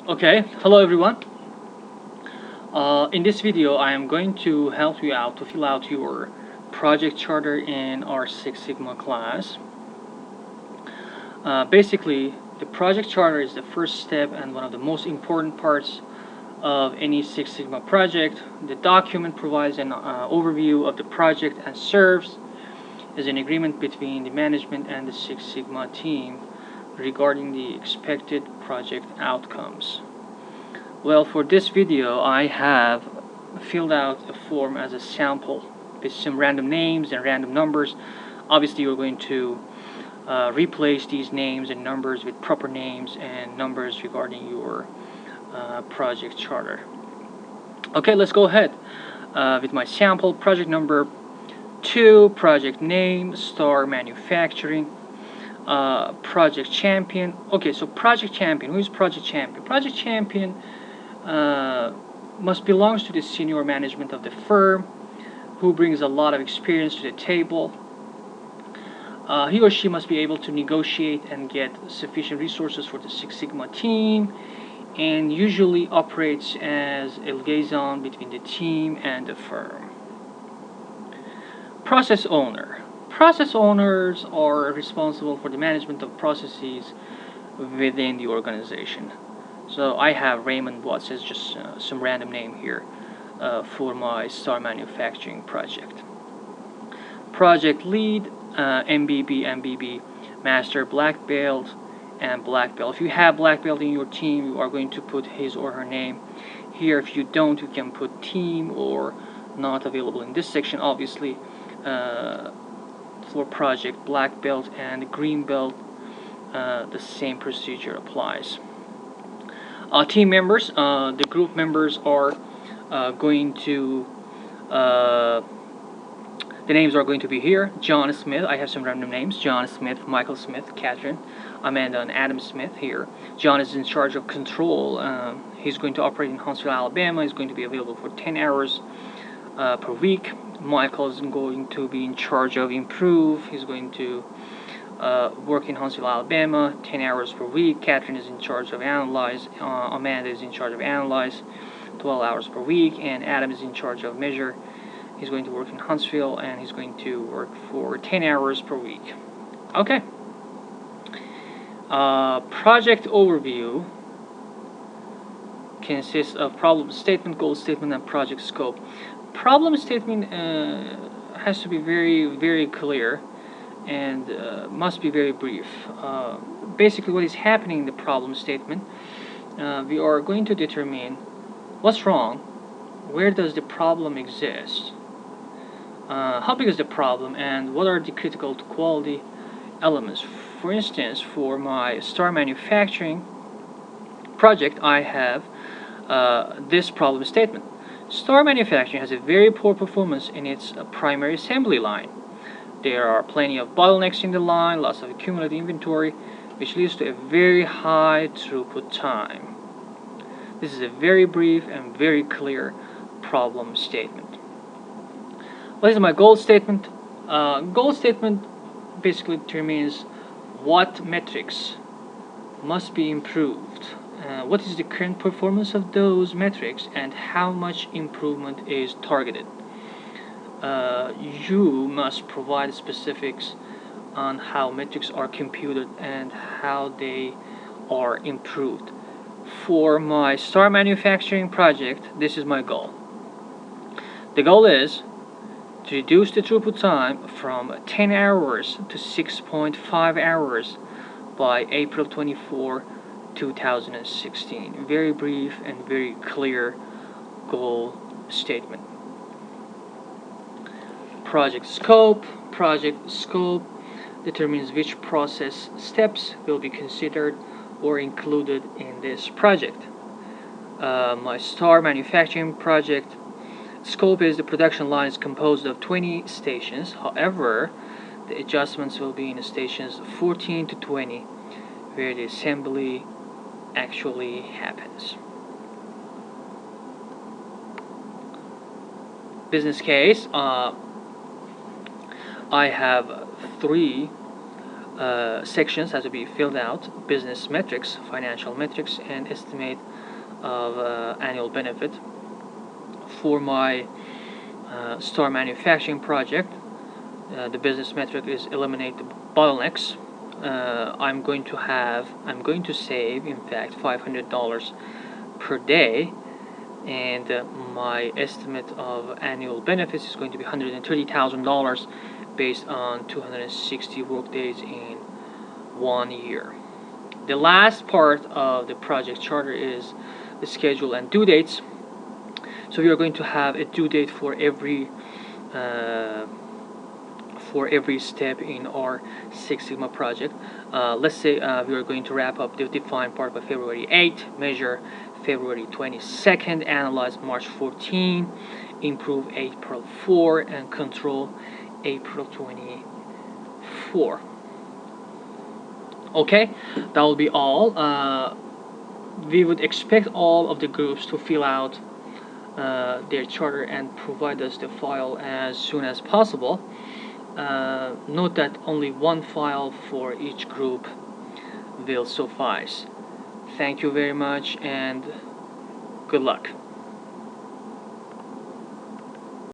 Okay, hello everyone. In this video, I am going to help you out to fill out your project charter in our Six Sigma class. Basically, the project charter is the first step and one of the most important parts of any Six Sigma project. The document provides an overview of the project and serves as an agreement between the management and the Six Sigma team regarding the expected project outcomes. Well, for this video, I have filled out a form as a sample with some random names and random numbers. Obviously, you're going to replace these names and numbers with proper names and numbers regarding your project charter. Okay, let's go ahead with my sample. Project number 2, project name, Star Manufacturing. Project champion. Okay, so project champion. Who is project champion? Project champion must belongs to the senior management of the firm, who brings a lot of experience to the table. He or she must be able to negotiate and get sufficient resources for the Six Sigma team, and usually operates as a liaison between the team and the firm. Process owner. Process owners are responsible for the management of processes within the organization. So I have Raymond Watts as just some random name here for my Star Manufacturing project. Project lead, MBB, Master, Black Belt, and Black Belt. If you have Black Belt in your team, you are going to put his or her name here. If you don't, you can put team or not available in this section. Obviously, for project Black Belt and Green Belt, the same procedure applies. Team members, the group members are going to, the names are going to be here. John Smith, I have some random names. John Smith, Michael Smith, Catherine, Amanda, and Adam Smith here. John is in charge of control. He's going to operate in Huntsville, Alabama. He's going to be available for 10 hours per week. Michael is going to be in charge of improve. He's going to work in Huntsville, Alabama, 10 hours per week. Catherine is in charge of analyze. Amanda is in charge of analyze, 12 hours per week. And Adam is in charge of measure. He's going to work in Huntsville, and he's going to work for 10 hours per week. Okay. Project overview consists of problem statement, goal statement, and project scope. Problem statement has to be very, very clear and must be very brief. Basically, what is happening in the problem statement, we are going to determine what's wrong, where does the problem exist, how big is the problem, and what are the critical to quality elements. For instance, for my Star Manufacturing project, I have this problem statement. Star Manufacturing has a very poor performance in its primary assembly line. There are plenty of bottlenecks in the line, lots of accumulated inventory, which leads to a very high throughput time. This is a very brief and very clear problem statement. What is my goal statement? Goal statement basically determines what metrics must be improved, what is the current performance of those metrics, and how much improvement is targeted. You must provide specifics on how metrics are computed and how they are improved. For my Star Manufacturing project, this is my goal. The goal is to reduce the throughput time from 10 hours to 6.5 hours by April 24, 2016. Very brief and very clear goal statement. Project scope determines which process steps will be considered or included in this project. My Star Manufacturing project scope is the production line is composed of 20 stations. However, the adjustments will be in the stations 14 to 20, where the assembly actually happens. Business case. I have 3 sections have to be filled out: business metrics, financial metrics, and estimate of annual benefit. For my star manufacturing project, the business metric is eliminate the bottlenecks. I'm going to save, in fact, $500 per day, and my estimate of annual benefits is going to be $130,000 based on 260 work days in 1 year. The last part of the project charter is the schedule and due dates. So we are going to have a due date for every step in our Six Sigma project. Let's say we are going to wrap up the defined part by February 8, measure February 22nd, analyze March 14, improve April 4, and control April 24. Okay, that will be all. We would expect all of the groups to fill out their charter and provide us the file as soon as possible. Note that only one file for each group will suffice. Thank you very much and good luck.